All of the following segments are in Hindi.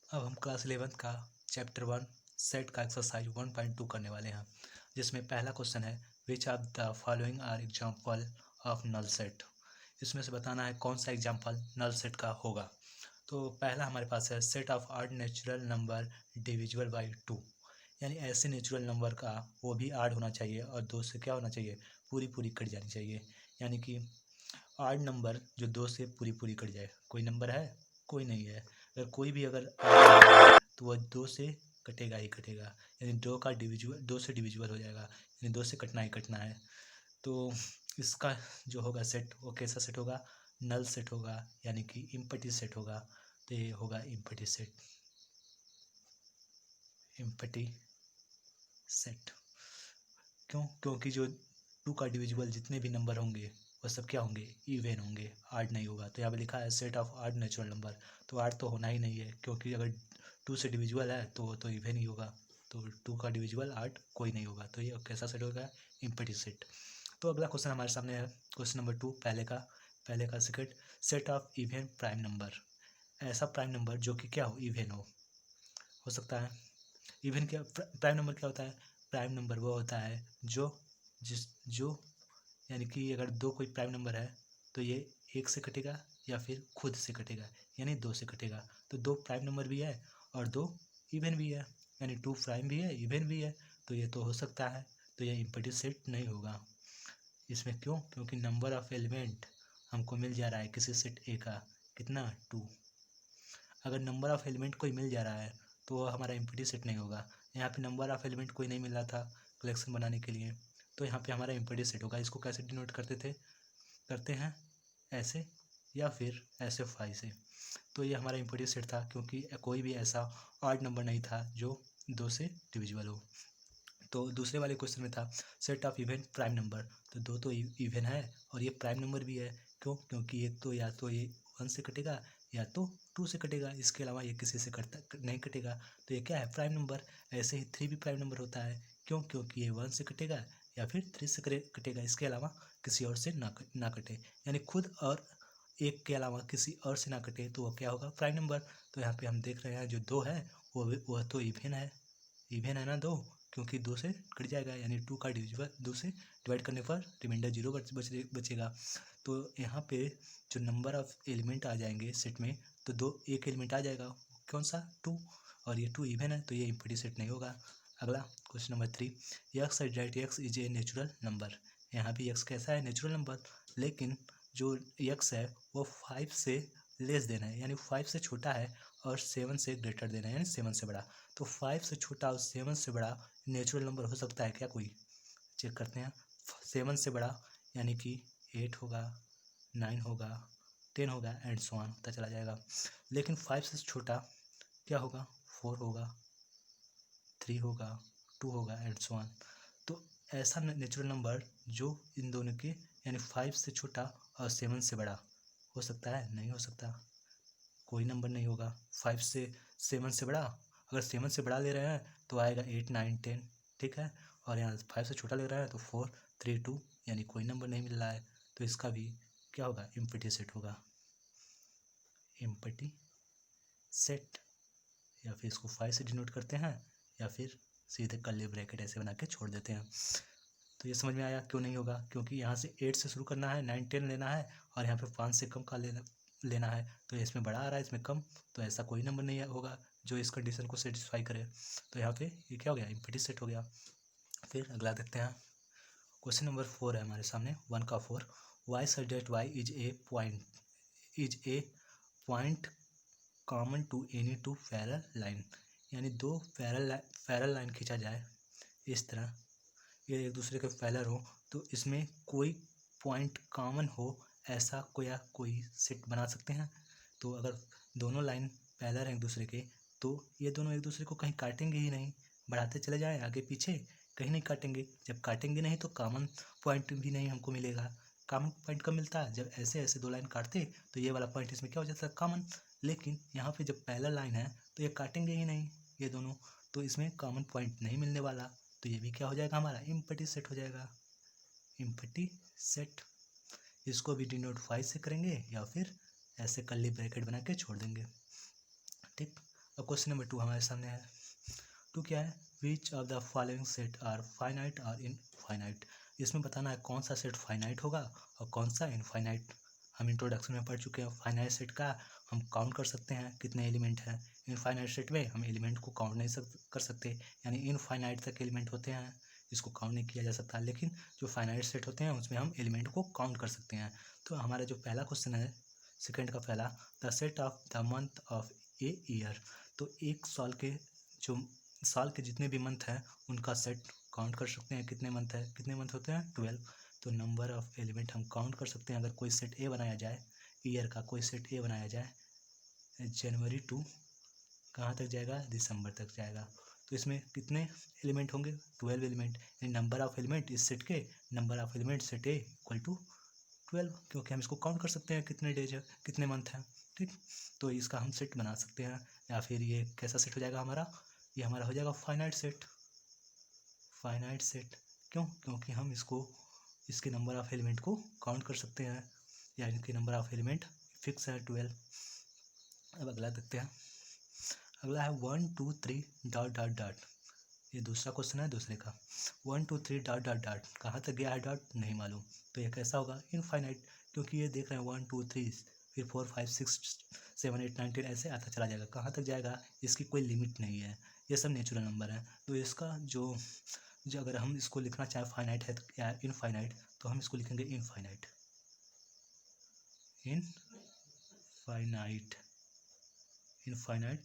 अब हम क्लास 11 का चैप्टर 1 सेट का एक्सरसाइज 1.2 करने वाले हैं, जिसमें पहला क्वेश्चन है which of the following are example of null set. इसमें से बताना है कौन सा एग्जाम्पल नल सेट का होगा। तो पहला हमारे पास है set of odd natural number divisible by 2, यानी ऐसे नेचुरल नंबर का वो भी आड होना चाहिए और 2 से क्या होना चाहिए, पूरी पूरी कट जानी चाहिए। यानी कि आड नंबर जो 2 से पूरी पूरी कट जाए। कोई नंबर है, कोई नहीं है। अगर कोई भी अगर आड नंबर है तो वह 2 से कटेगा ही कटेगा, यानी 2 से डिविजिबल हो जाएगा, यानी 2 से कटना ही कटना है। तो इसका जो होगा सेट, वो कैसा सेट होगा, नल सेट होगा, यानी कि इम्पटी सेट होगा। तो ये होगा इम्पटी सेट, इम्पटी सेट। क्यों? क्योंकि जो 2 का डिविजिबल जितने भी नंबर होंगे वो सब क्या होंगे, इवन होंगे, आड नहीं होगा। तो यहाँ पे लिखा है set of odd natural number, तो आड तो होना ही नहीं है, क्योंकि अगर 2 से डिविजिबल है तो वो तो इवन ही होगा। तो 2 का डिविजिबल आड कोई नहीं होगा, तो ये कैसा सेट होगा, इम्पटी सेट। तो अगला क्वेश्चन हमारे सामने है क्वेश्चन नंबर 2, पहले का second, set of even prime number. ऐसा प्राइम नंबर जो कि क्या हो, इवन हो सकता है। इवन क्या, प्राइम नंबर क्या होता है, प्राइम नंबर वो होता है जो यानी कि अगर 2 कोई प्राइम नंबर है तो ये 1 से कटेगा या फिर खुद से कटेगा, यानी 2 से कटेगा। तो 2 प्राइम नंबर भी है और 2 इवन भी है, यानी 2 प्राइम भी है, इवन भी है, तो ये तो हो सकता है। तो ये इम्पटी सेट नहीं होगा इसमें। क्यों? क्योंकि नंबर ऑफ एलिमेंट हमको मिल जा रहा है किसी सेट ए का, कितना, 2। अगर नंबर ऑफ एलिमेंट कोई मिल जा रहा है तो वो हमारा इम्पटी सेट नहीं होगा। यहाँ पे नंबर ऑफ एलिमेंट कोई नहीं मिल रहा था कलेक्शन बनाने के लिए, तो यहाँ पे हमारा इम्पटी सेट होगा। इसको कैसे डिनोट करते हैं, ऐसे या फिर ऐसे फाई से। तो ये हमारा इम्पटी सेट था, क्योंकि कोई भी ऐसा ऑड नंबर नहीं था जो 2 से डिविजिबल हो। तो दूसरे वाले क्वेश्चन में था set of even prime number, तो 2 तो इवन है और ये प्राइम नंबर भी है। क्यों? क्योंकि एक तो या तो ये 1 से कटेगा या तो 2 से कटेगा, इसके अलावा ये किसी से नहीं कटेगा। तो ये क्या है, प्राइम नंबर। ऐसे ही 3 भी प्राइम नंबर होता है। क्यों? क्योंकि ये 1 से कटेगा या फिर 3 से कटेगा, इसके अलावा किसी और से ना कटे, यानी खुद और एक के अलावा किसी और से ना कटे, तो वो क्या होगा, प्राइम नंबर। तो यहाँ पे हम देख रहे हैं जो 2 है वह तो इवन है ना 2, क्योंकि 2 से कट जाएगा, यानी 2 का डिविजिबल 2 से डिवाइड करने पर रिमाइंडर 0 बचेगा। तो यहाँ पे जो नंबर ऑफ एलिमेंट आ जाएंगे सेट में, तो एक एलिमेंट आ जाएगा, कौन सा, 2, और ये 2 इवन है, तो ये इम्पटी सेट नहीं होगा। अगला question number 3, x at x is a natural number. यहाँ भी यक्स कैसा है, नेचुरल नंबर, लेकिन जो यक्स है वो 5 से लेस देना है, यानी 5 से छोटा है, और 7 से ग्रेटर देना है, यानी 7 से बड़ा। तो 5 से छोटा और 7 से बड़ा नेचुरल नंबर हो सकता है क्या, कोई, चेक करते हैं। 7 से बड़ा यानी कि 8 होगा, 9 होगा, 10 होगा, एंड सो ऑन होता चला जाएगा। लेकिन 5 से छोटा क्या होगा, 4 होगा, 3 होगा, 2 होगा, एंड सो ऑन। तो ऐसा नेचुरल नंबर जो इन दोनों के, यानी 5 से छोटा और 7 से बड़ा हो सकता है, नहीं हो सकता, कोई नंबर नहीं होगा। 5 से 7 से बड़ा, अगर 7 से बड़ा ले रहे हैं तो आएगा 8, 9, 10, ठीक है, और यहाँ 5 से छोटा ले रहा है तो 4, 3, 2, यानी कोई नंबर नहीं मिल रहा है। तो इसका भी क्या होगा, इम्पटी सेट होगा, इम्पटी सेट। या फिर इसको 5 से डिनोट करते हैं, या फिर सीधे कर्ली ब्रैकेट ऐसे बना के छोड़ देते हैं। तो ये समझ में आया क्यों नहीं होगा, क्योंकि यहाँ से 8 से शुरू करना है, 9, 10 लेना है, और यहाँ पे 5 से कम का लेना है, तो इसमें बड़ा आ रहा है, इसमें कम, तो ऐसा कोई नंबर नहीं होगा जो इस कंडीशन को सेटिस्फाई करे। तो यहाँ पे ये क्या हो गया, इम्पटी सेट हो गया। फिर अगला देखते हैं, क्वेश्चन नंबर 4 है हमारे सामने, 1 का 4, Y such that Y is a point common to any two parallel line. यानी 2 पैरेलल लाइन खींचा जाए इस तरह, ये एक दूसरे के पैरेलल हो, तो इसमें कोई पॉइंट कॉमन हो, ऐसा कोई सेट बना सकते हैं। तो अगर दोनों लाइन पैरेलल हैं एक दूसरे के, तो ये दोनों एक दूसरे को कहीं काटेंगे ही नहीं, बढ़ाते चले जाएं आगे पीछे, कहीं नहीं काटेंगे। जब काटेंगे नहीं तो कॉमन पॉइंट भी नहीं हमको मिलेगा। कॉमन पॉइंट कब मिलता है, जब ऐसे ऐसे 2 लाइन काटते तो ये वाला पॉइंट इसमें क्या हो जाता है, कॉमन। लेकिन यहाँ पे जब पैरेलल लाइन है तो ये काटेंगे ही नहीं ये दोनों, तो इसमें कॉमन पॉइंट नहीं मिलने वाला, तो ये भी क्या हो जाएगा, हमारा इम्पटी सेट हो जाएगा, इम्पटी सेट। इसको भी डिनोट 5 से करेंगे या फिर ऐसे कर्ली ब्रैकेट बना के छोड़ देंगे, ठीक। अब क्वेश्चन नंबर 2 हमारे सामने है। 2 क्या है, which of the following set are finite और इनफाइनाइट। इसमें बताना है कौन सा सेट फाइनाइट होगा और कौन सा इनफाइनाइट। हम इंट्रोडक्शन में पढ़ चुके हैं फाइनाइट सेट का हम काउंट कर सकते हैं कितने एलिमेंट हैं। इनफाइनाइट सेट में हम एलिमेंट को काउंट नहीं कर सकते, यानी इनफाइनाइट तक एलिमेंट होते हैं, इसको काउंट नहीं किया जा सकता। लेकिन जो फाइनाइट सेट होते हैं उसमें हम एलिमेंट को काउंट कर सकते हैं। तो हमारा जो पहला क्वेश्चन है सेकंड का पहला, the set of the month of a year. तो एक साल के जो साल के जितने भी मंथ हैं उनका सेट काउंट कर सकते हैं। कितने मंथ है, कितने मंथ होते हैं 12। तो नंबर ऑफ एलिमेंट हम काउंट कर सकते हैं। अगर कोई सेट ए बनाया जाए, ईयर का कोई सेट ए बनाया जाए, जनवरी टू कहाँ तक जाएगा, दिसंबर तक जाएगा। तो इसमें कितने एलिमेंट होंगे, 12 एलिमेंट। यानी नंबर ऑफ एलिमेंट इस सेट के, number of element set A equal to 12, क्योंकि हम इसको काउंट कर सकते हैं कितने डेज है, कितने मंथ हैं। ठीक, तो इसका हम सेट बना सकते हैं। या फिर ये कैसा सेट हो जाएगा हमारा, ये हमारा हो जाएगा फाइनाइट सेट। फाइनाइट सेट क्यों, क्योंकि हम इसको इसके नंबर ऑफ एलिमेंट को काउंट कर सकते हैं, या इनके नंबर ऑफ एलिमेंट फिक्स है 12। अब अगला देखते हैं। अगला है 1 2 3 डॉट डॉट डॉट। ये दूसरा क्वेश्चन है दूसरे का। 1 2 3 डॉट डॉट डॉट, कहाँ तक गया है डॉट नहीं मालूम। तो ये कैसा होगा, इनफाइनाइट, क्योंकि ये देख रहे हैं 1 2 3 फिर 4 5 6 7 8 9 10 ऐसे आता चला जाएगा। कहाँ तक जाएगा इसकी कोई लिमिट नहीं है, ये सब नेचुरल नंबर है। तो इसका जो अगर हम इसको लिखना चाहें फाइनाइट है या इनफाइनाइट, तो हम इसको लिखेंगे इनफाइनाइट। Infinite, infinite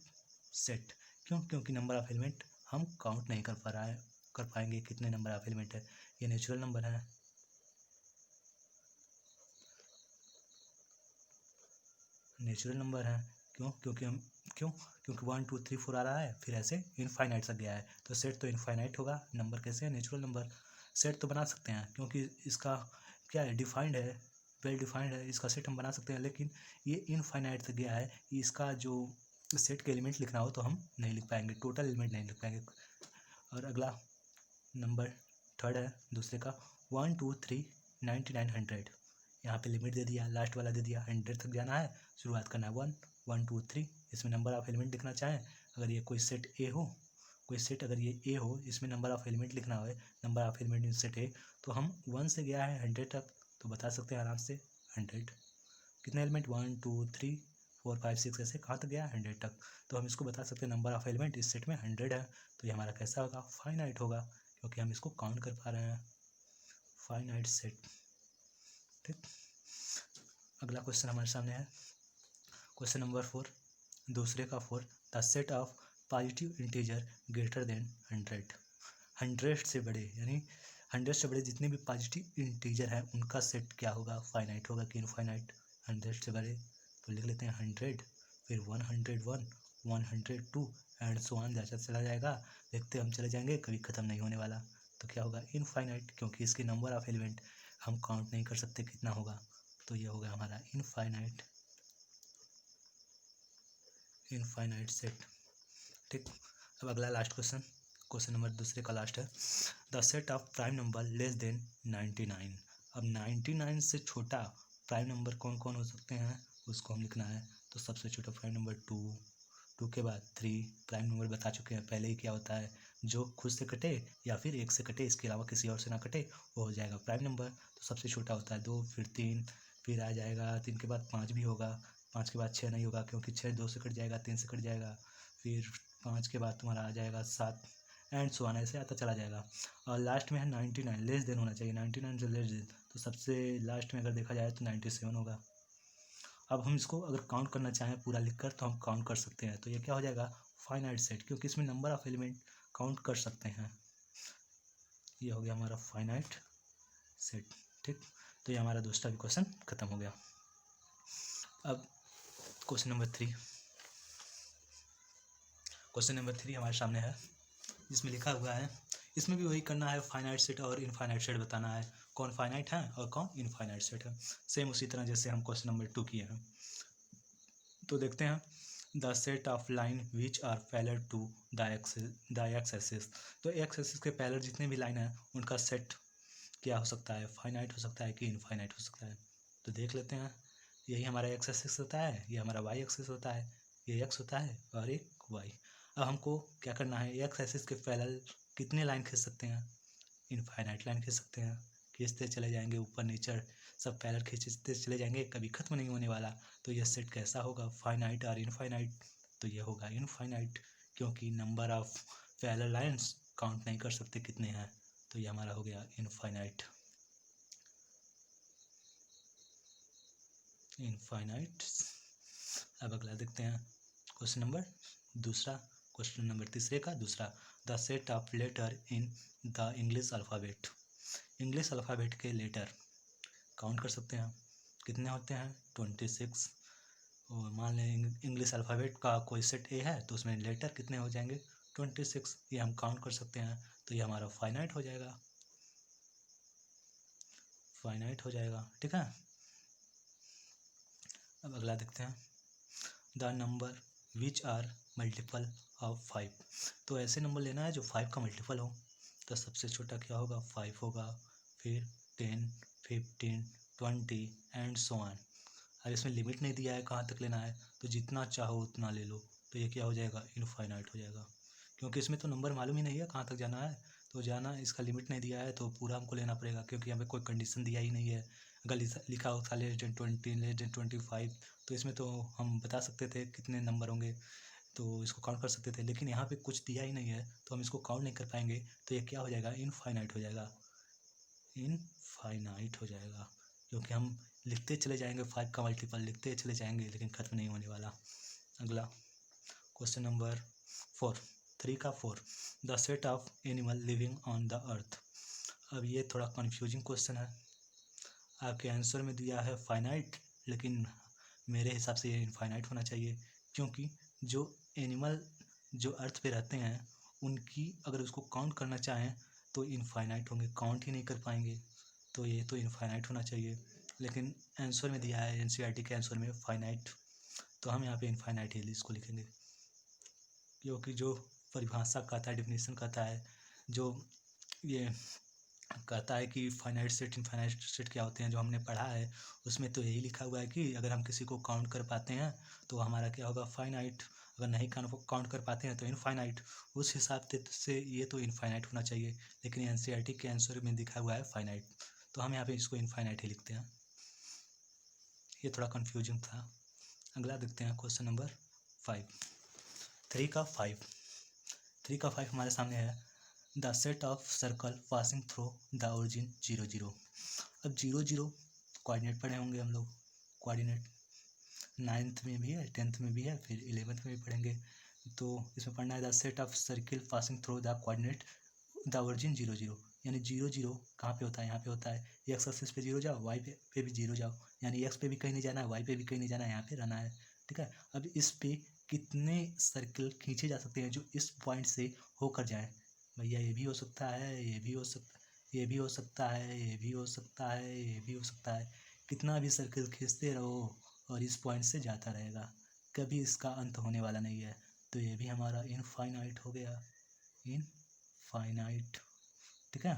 set. क्यों, क्योंकि नंबर ऑफ एलिमेंट हम काउंट नहीं कर पाएंगे कितने नंबर ऑफ एलिमेंट है। ये नेचुरल नंबर है, नेचुरल नंबर है। क्यों, क्योंकि 1 2 3 4 आ रहा है फिर ऐसे इनफाइनाइट तक गया है, तो सेट तो इनफाइनाइट होगा। नंबर कैसे है, नेचुरल नंबर। सेट तो बना सकते हैं क्योंकि इसका क्या है, डिफाइंड है, वेल डिफाइंड है, इसका सेट हम बना सकते हैं। लेकिन ये इनफाइनाइट तक गया है, इसका जो सेट के एलिमेंट लिखना हो तो हम नहीं लिख पाएंगे, टोटल एलिमेंट नहीं लिख पाएंगे। और अगला नंबर थर्ड है दूसरे का, 1 2 3 99 100। यहाँ पे लिमिट दे दिया, लास्ट वाला दे दिया, 100 तक जाना है, शुरुआत करना है 1 1 2 3। इसमें नंबर ऑफ एलिमेंट लिखना चाहें, अगर ये कोई सेट ए हो, कोई सेट अगर ये ए हो, इसमें नंबर ऑफ एलिमेंट लिखना हो, number of element in set ए, तो हम 1 से गया है 100 तक, तो बता सकते हैं आराम से 100। कितने एलिमेंट, 1 2 3 4 5 6 ऐसे कहाँ तक गया, 100 तक। तो हम इसको बता सकते हैं नंबर ऑफ एलिमेंट इस सेट में 100 है। तो ये हमारा कैसा होगा, फाइनाइट होगा, क्योंकि हम इसको काउंट कर पा रहे हैं। Finite set. ठीक, अगला क्वेश्चन हमारे सामने है क्वेश्चन नंबर 4, दूसरे का 4, the set of positive integer greater than 100। 100 से बड़े, यानी 100 से बड़े जितने भी पॉजिटिव इंटीजर हैं उनका सेट क्या होगा, फाइनाइट होगा कि इनफाइनाइट। 100 से बड़े तो लिख लेते हैं 100, फिर 101 102 एंड सो ऑन जैसा चला जाएगा, देखते हम चले जाएंगे, कभी ख़त्म नहीं होने वाला। तो क्या होगा, इनफाइनाइट, क्योंकि इसके नंबर ऑफ एलिमेंट हम काउंट नहीं कर सकते कितना होगा। तो ये होगा हमारा इनफाइनाइट, इनफाइनाइट सेट। ठीक, अब अगला लास्ट क्वेश्चन, क्वेश्चन नंबर दूसरे का लास्ट है, the set of prime number less than 99। अब 99 से छोटा प्राइम नंबर कौन कौन हो सकते हैं उसको हम लिखना है। तो सबसे छोटा प्राइम नंबर 2, 2 के बाद 3, प्राइम नंबर बता चुके हैं पहले ही क्या होता है, जो खुद से कटे या फिर एक से कटे, इसके अलावा किसी और से ना कटे, वो हो जाएगा प्राइम नंबर। तो सबसे छोटा होता है 2, फिर 3, फिर आ जाएगा 3 के बाद 5 भी होगा, 5 के बाद 6 नहीं होगा क्योंकि 6 2 से कट जाएगा, 3 से कट जाएगा, फिर 5 के बाद तुम्हारा आ जाएगा 7 एंड सो ऑन ऐसे आता चला जाएगा। और लास्ट में है 99, लेस देन होना चाहिए, 99 से लेस देन, तो सबसे लास्ट में अगर देखा जाए तो 97 होगा। अब हम इसको अगर काउंट करना चाहें पूरा लिखकर तो हम काउंट कर सकते हैं। तो ये क्या हो जाएगा, फाइनाइट सेट, क्योंकि इसमें नंबर ऑफ एलिमेंट काउंट कर सकते हैं। ये हो गया हमारा फाइनाइट सेट। ठीक, तो ये हमारा दूसरा भी क्वेश्चन खत्म हो गया। अब क्वेश्चन नंबर 3, क्वेश्चन नंबर 3 हमारे सामने है, जिसमें लिखा हुआ है, इसमें भी वही करना है, फाइनाइट सेट और इनफाइनाइट सेट बताना है, कौन फाइनाइट है और कौन इनफाइनाइट सेट है। सेम उसी तरह जैसे हम क्वेश्चन नंबर 2 किए हैं। तो देखते हैं, the set of line which are parallel to the X axis. तो एक्स एक्सिस के पैरेलल जितने भी लाइन हैं उनका सेट क्या हो सकता है, फाइनाइट हो सकता है कि इनफाइनाइट हो सकता है। तो देख लेते हैं, यही हमारा एक्स एक्सिस होता है, ये हमारा वाई एक्सिस होता है, ये एक्स होता है और एक वाई। अब हमको क्या करना है, एक्स एक्सिस के पैरेलल कितने लाइन खींच सकते हैं, इनफाइनाइट लाइन खींच सकते हैं। खींचते चले जाएंगे ऊपर नीचे, सब पैरेलल खींचते चले जाएंगे, कभी खत्म नहीं होने वाला। तो ये सेट कैसा होगा, फाइनाइट और इनफाइनाइट। तो ये होगा इनफाइनाइट, क्योंकि number of parallel lines count नहीं कर सकते कितने हैं। तो ये हमारा हो गया इनफाइनाइट। इनफाइनाइट। अब अगला देखते हैं क्वेश्चन नंबर दूसरा, क्वेश्चन नंबर तीसरे का दूसरा। The set of letter in the English alphabet. English alphabet के लेटर काउंट कर सकते हैं, कितने होते हैं, 26। और मान लें इंग्लिश अल्फ़ाबेट का कोई सेट ए है तो उसमें लेटर कितने हो जाएंगे, 26। ये हम काउंट कर सकते हैं। तो ये हमारा फाइनाइट हो जाएगा, फाइनाइट हो जाएगा, ठीक है। अब अगला देखते हैं, the number which are multiple of 5। तो ऐसे नंबर लेना है जो 5 का मल्टीपल हो। तो सबसे छोटा क्या होगा, 5 होगा, फिर 10, 15, 20 एंड सो ऑन। अब इसमें लिमिट नहीं दिया है कहाँ तक लेना है, तो जितना चाहो उतना ले लो। तो ये क्या हो जाएगा, इनफाइनाइट हो जाएगा, क्योंकि इसमें तो नंबर मालूम ही नहीं है कहाँ तक जाना है। तो जाना, इसका लिमिट नहीं दिया है तो पूरा हमको लेना पड़ेगा, क्योंकि यहाँ पे कोई कंडीशन दिया ही नहीं है। अगर लिखा होता लेस देन 20, लेस देन 25, तो इसमें तो हम बता सकते थे कितने नंबर होंगे, तो इसको काउंट कर सकते थे। लेकिन यहाँ पे कुछ दिया ही नहीं है तो हम इसको काउंट नहीं कर पाएंगे। तो ये क्या हो जाएगा, इनफाइनाइट हो जाएगा, इनफाइनाइट हो जाएगा, क्योंकि हम लिखते चले जाएंगे, 5 का मल्टीपल लिखते चले जाएंगे, लेकिन खत्म नहीं होने वाला। अगला क्वेश्चन नंबर 4, 3 का 4। The set of animal living on the earth. अब ये थोड़ा कंफ्यूजिंग क्वेश्चन है। आपके आंसर में दिया है फाइनाइट, लेकिन मेरे हिसाब से ये इनफाइनाइट होना चाहिए, क्योंकि जो एनिमल जो अर्थ पे रहते हैं उनकी अगर उसको काउंट करना चाहें तो इनफाइनाइट होंगे, काउंट ही नहीं कर पाएंगे। तो ये तो इनफाइनाइट होना चाहिए, लेकिन आंसर में दिया है एनसीईआरटी के आंसर में फाइनाइट। तो हम यहाँ पे इनफाइनाइट ही इसको लिखेंगे, क्योंकि जो परिभाषा कहता है, डेफिनेशन कहता है, जो ये कहता है कि फाइनाइट सेट इनफाइनाइट सेट क्या होते हैं, जो हमने पढ़ा है उसमें तो यही लिखा हुआ है कि अगर हम किसी को काउंट कर पाते हैं तो हमारा क्या होगा, फाइनाइट। अगर नहीं काउंट कर पाते हैं तो इनफाइनाइट। उस हिसाब से ये तो इनफाइनाइट होना चाहिए, लेकिन एनसीईआरटी के आंसर में दिखा हुआ है फाइनाइट। तो हम यहाँ पे इसको इनफाइनाइट ही लिखते हैं। ये थोड़ा कन्फ्यूजिंग था। अगला देखते हैं क्वेश्चन नंबर 5, 3 का 5। 3 का 5 हमारे सामने है, the set of circle passing through the origin 0 0। अब 0 0 कोऑर्डिनेट पढ़े होंगे हम लोग, कोऑर्डिनेट 9th में भी है, 10th में भी है, फिर 11th में भी पढ़ेंगे। तो इसमें पढ़ना है, the set of circle passing through the coordinate the origin 0 0। यानी 0 0 कहाँ पे होता है, यहाँ पे होता है। एक्स एक्सिस पे 0 जाओ, वाई पे भी 0 जाओ, यानी एक्स पे भी कहीं नहीं जाना है, वाई पे भी कहीं नहीं जाना है, यहाँ पे रहना है, ठीक है। अब इस पे कितने सर्किल खींचे जा सकते हैं जो इस पॉइंट से होकर जाएं, भैया ये भी हो सकता है, ये भी हो सकता है, ये भी हो सकता है, ये भी हो सकता है, ये भी हो सकता है। कितना भी सर्किल खींचते रहो और इस पॉइंट से जाता रहेगा, कभी इसका अंत होने वाला नहीं है। तो ये भी हमारा इनफाइनाइट हो गया, इनफाइनाइट, ठीक है।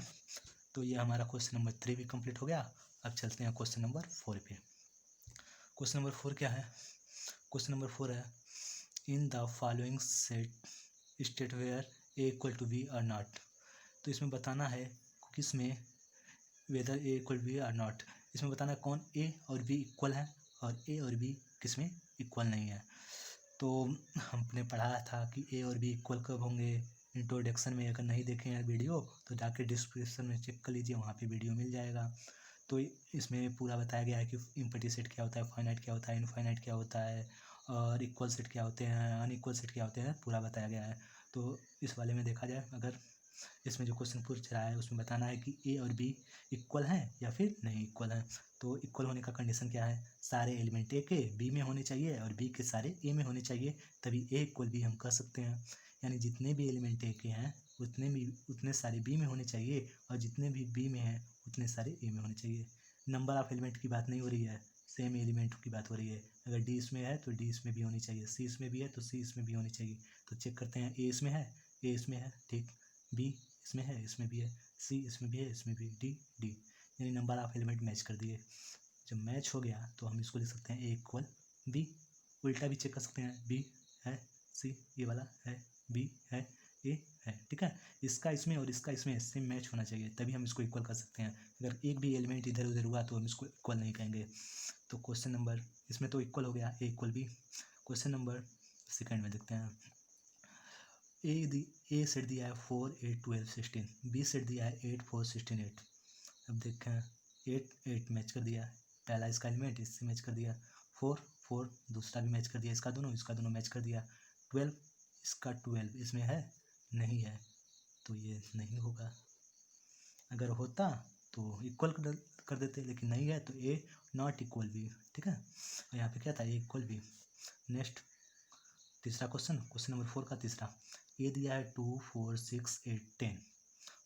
तो ये हमारा क्वेश्चन नंबर 3 भी कंप्लीट हो गया। अब चलते हैं क्वेश्चन नंबर 4 पे। क्वेश्चन नंबर 4 क्या है, क्वेश्चन नंबर 4 है, in the following set state where A equal to B और नॉट। तो इसमें बताना है किस में, वेदर ए इक्वल बी और नॉट। इसमें बताना है कौन ए और बी इक्वल है और ए और बी किस में इक्वल नहीं है। तो हमने पढ़ा था कि ए और बी इक्वल कब होंगे, इंट्रोडक्शन में। अगर नहीं देखे हैं वीडियो तो जाके डिस्क्रिप्शन में चेक कर लीजिए, वहाँ पे वीडियो मिल जाएगा। तो इसमें पूरा बताया गया है कि इम्पटी सेट क्या होता है, फाइनाइट क्या होता है, इनफाइनाइट क्या होता है, और इक्वल सेट क्या होते हैं, अनइक्वल सेट क्या होते हैं, पूरा बताया गया है। तो इस वाले में देखा जाए, अगर इसमें जो क्वेश्चन पूछ रहा है उसमें बताना है कि ए और बी इक्वल हैं या फिर नहीं इक्वल हैं। तो इक्वल होने का कंडीशन क्या है, सारे एलिमेंट ए के बी में होने चाहिए और बी के सारे ए में होने चाहिए, तभी ए इक्वल बी हम कह सकते हैं। यानी जितने भी एलिमेंट ए के हैं उतने सारे बी में होने चाहिए, और जितने भी बी में हैं उतने सारे ए में होने चाहिए। नंबर ऑफ एलिमेंट की बात नहीं हो रही है, सेम एलिमेंट की बात हो रही है। अगर डी इसमें है तो डी इसमें भी होनी चाहिए, सी इसमें भी है तो सी इसमें भी होनी चाहिए। तो चेक करते हैं, ए इसमें है, ए इसमें है, ठीक, बी इसमें है, इसमें भी है, सी इसमें भी है, इसमें भी, डी डी, यानी नंबर ऑफ एलिमेंट मैच कर दिए। जब मैच हो गया तो हम इसको लिख सकते हैं ए इक्वल बी। उल्टा भी चेक कर सकते हैं, बी है, सी ये वाला है, बी है, ए है, ठीक है। इसका इसमें और इसका इसमें सेम मैच होना चाहिए, तभी हम इसको इक्वल कर सकते हैं। अगर एक भी एलिमेंट इधर उधर हुआ तो हम इसको इक्वल नहीं कहेंगे। तो क्वेश्चन नंबर, इसमें तो इक्वल हो गया, A equal B. Question number second में देखते हैं। ए सेट दिया है 4 8 12 16, बी सेट दिया है 8 4 16 8। अब देखें 8 मैच कर दिया, पहला इसका एलिमेंट इससे मैच कर दिया, 4 दूसरा भी मैच कर दिया, इसका दोनों मैच कर दिया, 12 इसका 12 इसमें है नहीं है, तो ये नहीं होगा। अगर होता तो इक्वल कर देते, लेकिन नहीं है तो ए नॉट इक्वल बी, ठीक है। और यहाँ पे क्या था, ए इक्वल बी। नेक्स्ट तीसरा क्वेश्चन नंबर 4 का तीसरा। ए दिया है 2 4 6 8 10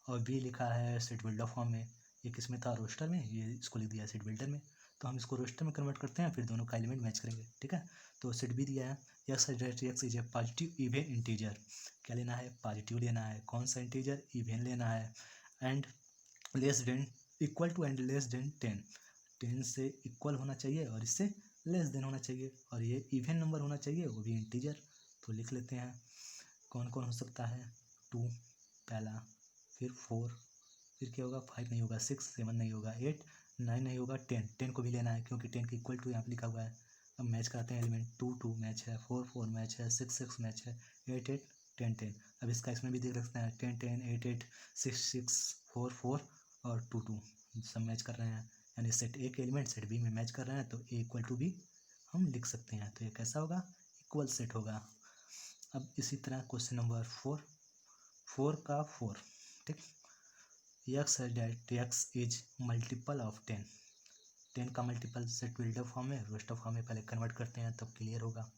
और बी लिखा है सेट बिल्डर फॉर्म में। ये किस में था, रोस्टर में, ये इसको लिख दिया सेट बिल्डर में। तो हम इसको रोस्टर में कन्वर्ट करते हैं, फिर दोनों का एलिमेंट मैच करेंगे, ठीक है। तो सेट बी दिया है X is A positive even integer. क्या लेना है, पॉजिटिव लेना है। कौन सा इंटीजर, इवेन लेना है। And less than equal to and less than 10 से इक्वल होना चाहिए और इससे लेस देन होना चाहिए, और ये इवेन नंबर होना चाहिए, वो भी इंटीजर। तो लिख लेते हैं कौन कौन हो सकता है, 2 पहला, फिर 4, फिर क्या होगा, 5 नहीं होगा, 6 7 नहीं होगा, 8 9 नहीं होगा, 10 को भी लेना है क्योंकि 10 के इक्वल टू यहाँ पे लिखा हुआ है। अब मैच कराते हैं एलिमेंट, 2 2 मैच है, 4 4 मैच है, 6 6 मैच है, 8 8 10 10। अब इसका इसमें भी देख सकते हैं 10 10 8 8 6 6 4 4 और 2 2 सब मैच कर रहे हैं, यानी सेट ए के एलिमेंट सेट बी में मैच कर रहे हैं, तो ए इक्वल टू बी हम लिख सकते हैं। तो ये कैसा होगा, इक्वल सेट होगा। अब इसी तरह क्वेश्चन नंबर 4 का 4, ठीक। एक्स है that X is multiple of 10 का मल्टीपल सेट बिल्डर फॉर्म में, रोस्टर फॉर्म में पहले कन्वर्ट करते हैं तब क्लियर होगा।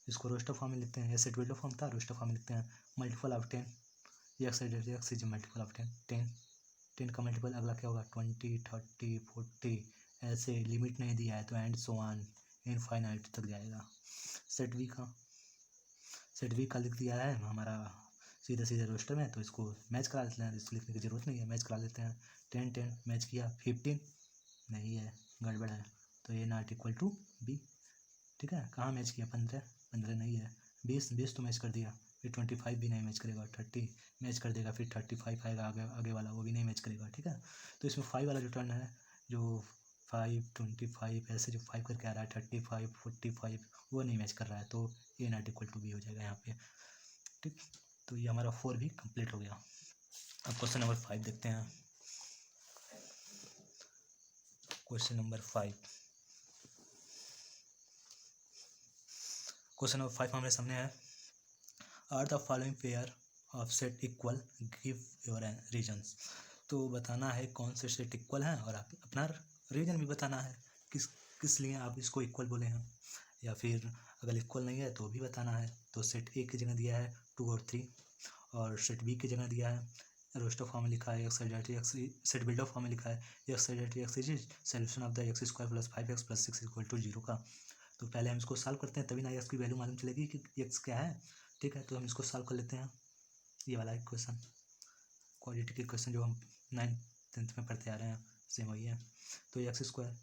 इसको रोस्टर फॉर्म में लिखते हैं, सेट बिल्डर फॉर्म था, रोस्टर फॉर्म में लिखते हैं मल्टीपल ऑफ 10, एक्स है that X is multiple of 10 का मल्टीपल अगला क्या होगा, 20 30 40, ऐसे लिमिट नहीं दिया है तो एंड सो ऑन इनफाइनाइट तक जाएगा। सेट वी का लिख दिया है हमारा सीधे रोस्टर में, तो इसको मैच करा लेते हैं, इसको लिखने की ज़रूरत नहीं है, मैच करा लेते हैं। 10 10 मैच किया, 15 नहीं है, गड़बड़ है, तो ये नॉट इक्वल टू बी, ठीक है। कहाँ मैच किया, 15 नहीं है, 20 तो मैच कर दिया, फिर 25 भी नहीं मैच करेगा, 30 मैच कर देगा, फिर 35 आएगा आगे वाला, वो भी नहीं मैच करेगा, ठीक है। तो इसमें 5 वाला जो टर्न है, जो 5 25 ऐसे जो 5 करके आ रहा है, 35 45 वो नहीं मैच कर रहा है, तो A not equal to B हो जाएगा यहाँ पे, ठीक। तो ये हमारा 4 भी कंप्लीट हो गया। अब क्वेश्चन नंबर 5 देखते हैं। क्वेश्चन नंबर 5 हमारे सामने है, are the following pair of set equal, give your reasons. तो बताना है कौन से सेट इक्वल हैं और अपना रीजन भी बताना है, किस लिए आप इसको इक्वल बोले हैं, या फिर अगर इक्वल नहीं है तो भी बताना है। तो सेट ए की जगह दिया है 2 और 3, और सेट बी की जगह दिया है, रोस्टर फॉर्म में लिखा है एक्स, सेट बिल्डर फॉर्म में लिखा है X is solution of the X square plus 5x plus 6 equal to 0 का। तो पहले हम इसको सॉल्व करते हैं, तभी ना एक्स की वैल्यू मालूम चलेगी कि एक्स क्या है, ठीक है। तो हम इसको सॉल्व कर लेते हैं। ये वाला क्वेश्चन, क्वाड्रेटिक इक्वेशन जो हम 9th 10th में पढ़ते आ रहे हैं, सेम वही है। तो एक्स स्क्वायर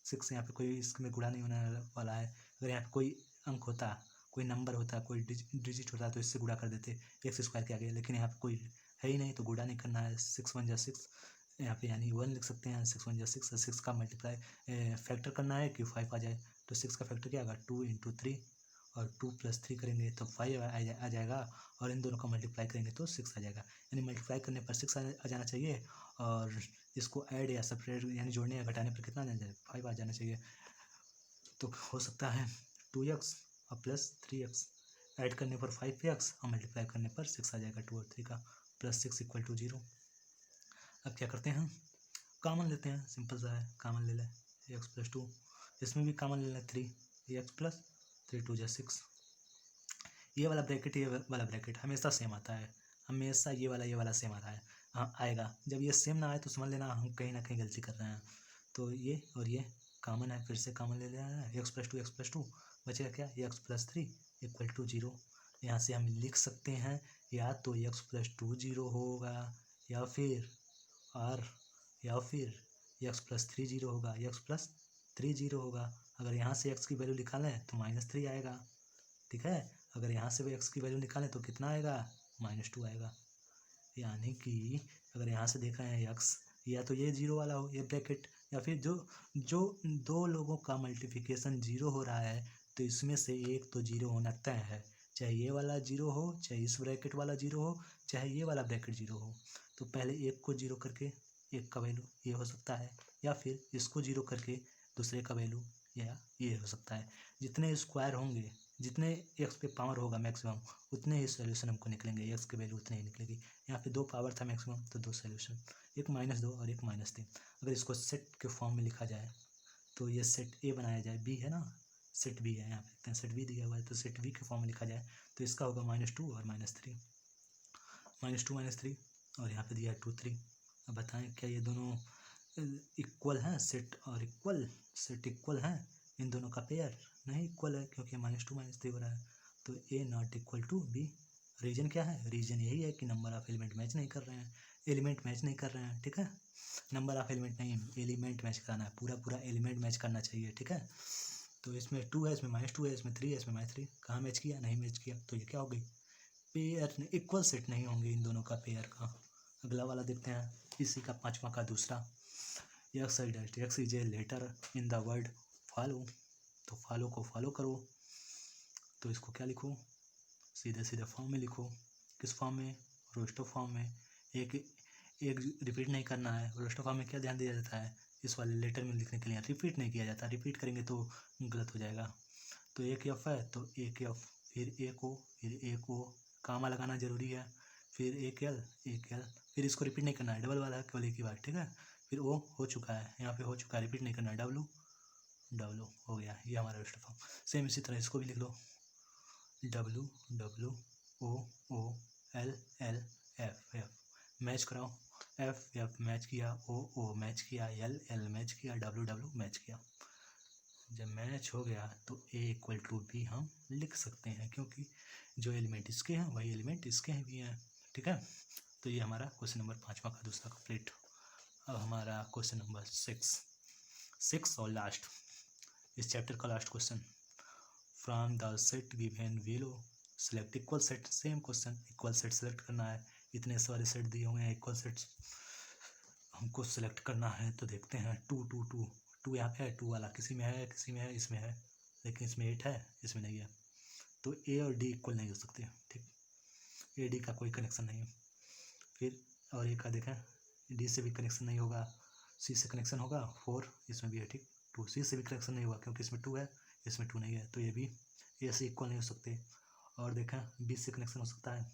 6 यहाँ पे कोई इसमें गुणा नहीं होने वाला है। अगर यहाँ पे कोई अंक होता, कोई नंबर होता, कोई डिजिट होता तो इससे गुणा कर देते एक्स स्क्वायर के आगे, लेकिन यहाँ पे कोई है ही नहीं तो गुणा नहीं करना है। 6 1 जा 6 यहाँ पे यानी 1 लिख सकते हैं, 6 1 जा 6, 6 का मल्टीप्लाई फैक्टर करना है कि 5 आ जाए, तो 6 का फैक्टर क्या आएगा 2 × 3, और 2 + 3 करेंगे तो 5 आ जाएगा, और इन दोनों का मल्टीप्लाई करेंगे तो 6 आ जाएगा। यानी मल्टीप्लाई करने पर 6 आ जाना चाहिए, और इसको ऐड या सेपरेट यानी जोड़ने या घटाने पर कितना आ जाना चाहिए, 5 आ जाना चाहिए। तो हो सकता है 2x और प्लस 3x, ऐड करने पर 5x और मल्टीप्लाई करने पर 6 आ जाएगा, 2 और 3 का, प्लस 6 इक्वल टू 0। अब क्या करते हैं, कॉमन लेते हैं, सिंपल सा है, कॉमन ले लें, x + 2, इसमें भी कॉमन ले लें 3, x + 3 2 जा 6। ये वाला ब्रैकेट हमेशा सेम आता है, हमेशा ये वाला सेम आता है, हाँ आएगा। जब ये सेम ना आए तो समझ लेना हम कहीं ना कहीं गलती कर रहे हैं। तो ये और ये कॉमन है, फिर से कॉमन ले लेना है, x + 2 बचेगा क्या, x + 3 इक्वल टू 0। यहाँ से हम लिख सकते हैं या तो x + 2 0 होगा, या फिर x + 3 0 होगा, x + 3 0 होगा। अगर यहाँ से x की वैल्यू निकालें तो -3 आएगा, ठीक है। अगर यहाँ से भी एक्स की वैल्यू निकालें तो कितना आएगा, -2 आएगा। यानी कि अगर यहाँ से देख रहे हैं एक्स, या तो ये जीरो वाला हो ये ब्रैकेट, या फिर जो जो दो लोगों का मल्टीप्लिकेशन जीरो हो रहा है तो इसमें से एक तो जीरो होना तय है, चाहे ये वाला जीरो हो, चाहे इस ब्रैकेट वाला जीरो हो, चाहे ये वाला ब्रैकेट जीरो हो। तो पहले एक को जीरो करके एक का वैल्यू ये हो सकता है, या फिर इसको जीरो करके दूसरे का वैल्यू या ये हो सकता है। जितने स्क्वायर होंगे, जितने एक्स पे पावर होगा मैक्सिमम, उतने ही सोल्यूशन हमको निकलेंगे, एक्स की वैल्यू उतनी ही निकलेगी। यहाँ पे 2 पावर था मैक्सिमम तो 2 सोल्यूशन, एक -2 और एक -3। अगर इसको सेट के फॉर्म में लिखा जाए तो ये सेट ए बनाया जाए, बी है ना, सेट बी है, यहाँ पे देखते हैं सेट बी दिया हुआ है, तो सेट बी के फॉर्म में लिखा जाए तो इसका होगा -2 और -3, -2 -3, और यहाँ पे दिया है 2 3। अब बताएं क्या ये दोनों इक्वल हैं, सेट और इक्वल, सेट इक्वल हैं, इन दोनों का पेयर नहीं इक्वल है क्योंकि -2 -3 हो रहा है। तो A not equal to B. Reason क्या है, रीजन यही है कि नंबर ऑफ एलिमेंट मैच नहीं कर रहे हैं, एलिमेंट मैच नहीं कर रहे हैं, ठीक है। नंबर ऑफ एलिमेंट नहीं, एलिमेंट मैच कराना है, पूरा पूरा एलिमेंट मैच करना चाहिए, ठीक है। तो इसमें 2 है, इसमें -2 है, इसमें 3 है, इसमें -3, कहाँ मैच किया, नहीं मैच किया, तो ये क्या हो गई, पेयर इक्वल सेट नहीं होंगे इन दोनों का पेयर का। अगला वाला देखते हैं, इसी का पांचवा का दूसरा, x is a letter in the word follow. तो फॉलो को फॉलो करो, तो इसको क्या लिखो, सीधे सीधे फॉर्म में लिखो। किस फॉर्म में, रोस्टर फॉर्म में। एक एक रिपीट नहीं करना है, रोस्टर फॉर्म में क्या ध्यान दिया जाता है, इस वाले लेटर में लिखने के लिए रिपीट नहीं किया जाता, रिपीट करेंगे तो गलत हो जाएगा। तो एक एफ है तो एक एफ, फिर एक ओ, फिर एक ओ, कामा लगाना जरूरी है, फिर एक एल, फिर इसको रिपीट नहीं करना है, डबल वाला है केवल एक ही बार, ठीक है। फिर ओ हो चुका है, यहाँ पे हो चुका है, रिपीट नहीं करना है, डब्लू हो गया, ये हमारा रोस्टर फॉर्म। सेम इसी तरह इसको भी लिख लो, W O O L L F, match कराओ, एफ मैच किया, ओ मैच किया, एल मैच किया, डब्लू मैच किया। जब मैच हो गया तो ए इक्वल टू बी हम लिख सकते हैं, क्योंकि जो एलिमेंट इसके हैं वही एलिमेंट इसके हैं भी हैं, ठीक है। तो ये हमारा क्वेश्चन नंबर 5वां का दूसरा कंप्लीट। अब हमारा क्वेश्चन नंबर 6 और लास्ट, इस चैप्टर का last question. From the set given below select equal set. Same question, equal set select करना है, इतने सारे सेट दिए हुए हैं, इक्वल सेट्स हमको सेलेक्ट करना है। तो देखते हैं 2 2 2 2 यहाँ पे है, 2 वाला किसी में है, किसी में है, इसमें है, लेकिन इसमें 8 है, इसमें नहीं है। तो ए और डी इक्वल नहीं हो सकते, ठीक, ए डी का कोई कनेक्शन नहीं है। फिर और ए का देखें, डी से भी कनेक्शन नहीं होगा, सी से कनेक्शन होगा, 4 इसमें भी है, ठीक। 2 सी से भी कनेक्शन नहीं होगा क्योंकि इसमें 2 है, इसमें 2 नहीं है, तो ये भी ए से इक्वल नहीं हो सकते। और देखें बी से कनेक्शन हो सकता है,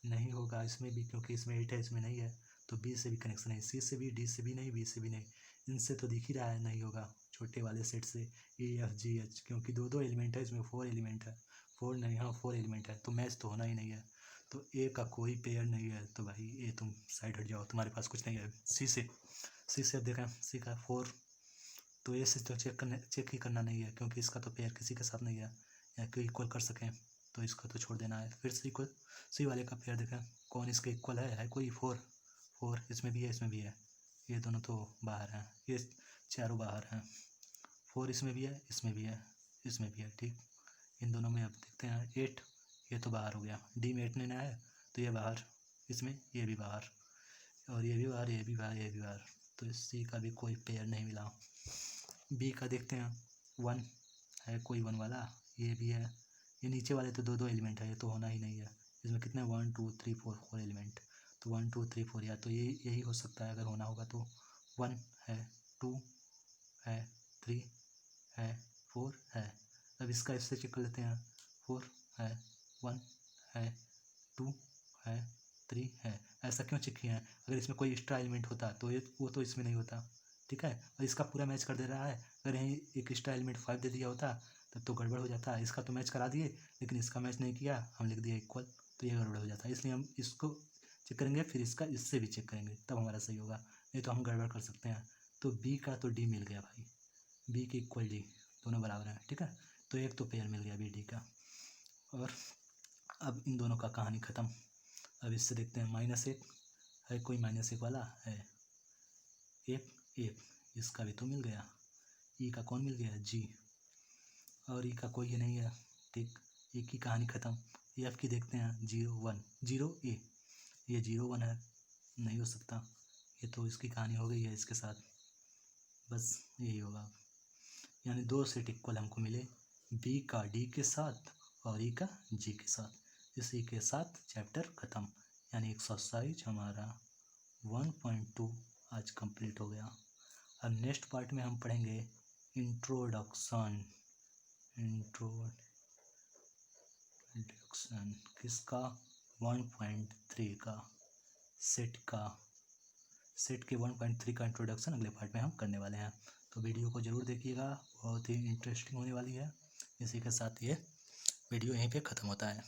नहीं होगा इसमें भी क्योंकि इसमें 8 है, इसमें नहीं है, तो बी से भी कनेक्शन नहीं, सी से भी, डी से भी नहीं, बी से भी नहीं, इनसे तो दिख ही रहा है नहीं होगा। छोटे वाले सेट से ए एफ जी एच, क्योंकि दो एलिमेंट है, इसमें 4 एलिमेंट है, 4 नहीं, हाँ 4 एलिमेंट है, तो मैच तो होना ही नहीं है। तो ए का कोई पेयर नहीं है, तो भाई ए तुम साइड हट जाओ, तुम्हारे पास कुछ नहीं है। सी से अब देखें, सी का 4, तो ए से तो चेक ही करना नहीं है क्योंकि इसका तो पेयर किसी के साथ नहीं है, या कोई इक्वल कर सकें, तो इसका तो छोड़ देना है। फिर सी वाले का पेयर देखें, कौन इसके इक्वल है कोई, 4 इसमें भी है, इसमें भी है, ये दोनों तो बाहर हैं, ये चारों बाहर हैं। 4 इसमें भी है, इसमें भी है, इसमें भी है, ठीक। इन दोनों में अब देखते हैं 8, ये तो बाहर हो गया, डी में 8 नहीं है तो ये बाहर, इसमें ये भी बाहर, और ये भी बाहर, ये भी बाहर, ये भी बाहर, तो सी का भी कोई पेयर नहीं मिला। बी का देखते हैं, 1 है कोई 1 वाला, ये भी है, ये नीचे वाले तो दो एलिमेंट है, ये तो होना ही नहीं है। इसमें कितने 1 2 3 4 एलिमेंट, तो 1 2 3 4, या तो यही हो सकता है अगर होना होगा तो। 1 है, 2 है, 3 है, 4 है। अब इसका इससे चेक कर लेते हैं, 4 है, 1 है, 2 है, 3 है। ऐसा क्यों चेक किया है, अगर इसमें कोई एक्स्ट्रा एलिमेंट होता तो वो तो इसमें नहीं होता, ठीक है। और इसका पूरा मैच कर दे रहा है, अगर यहीं एक एक्स्ट्रा एलिमेंट 5 दे दिया होता तब तो गड़बड़ हो जाता। इसका तो मैच करा दिए, लेकिन इसका मैच नहीं किया, हम लिख दिए इक्वल, तो ये गड़बड़ हो जाता है। इसलिए हम इसको चेक करेंगे, फिर इसका इससे भी चेक करेंगे, तब हमारा सही होगा, नहीं तो हम गड़बड़ कर सकते हैं। तो बी का तो डी मिल गया भाई, बी के इक्वल डी, दोनों बराबर हैं, ठीक है। तो एक तो पेयर मिल गया बी डी का। और अब इन दोनों का कहानी ख़त्म। अब इससे देखते हैं, -1 है कोई, -1 वाला है, एक इसका भी तो मिल गया। ई का कौन मिल गया, जी, और ई का कोई नहीं है, ठीक। ए की कहानी ख़त्म। एफ की देखते हैं 0 1 0 ए, ये 0 1 है, नहीं हो सकता, ये तो इसकी कहानी हो गई है इसके साथ, बस यही होगा। यानी 2 सेट इक्वल हमको मिले, बी का डी के साथ और ई का जी के साथ। इसी के साथ चैप्टर ख़त्म, यानी एक्सरसाइज हमारा 1.2 आज कंप्लीट हो गया। अब नेक्स्ट पार्ट में हम पढ़ेंगे इंट्रोडक्शन किसका, 1.3 का, सेट के 1.3 का इंट्रोडक्शन अगले पार्ट में हम करने वाले हैं। तो वीडियो को ज़रूर देखिएगा, बहुत ही इंटरेस्टिंग होने वाली है। इसी के साथ ये वीडियो यहीं पे ख़त्म होता है।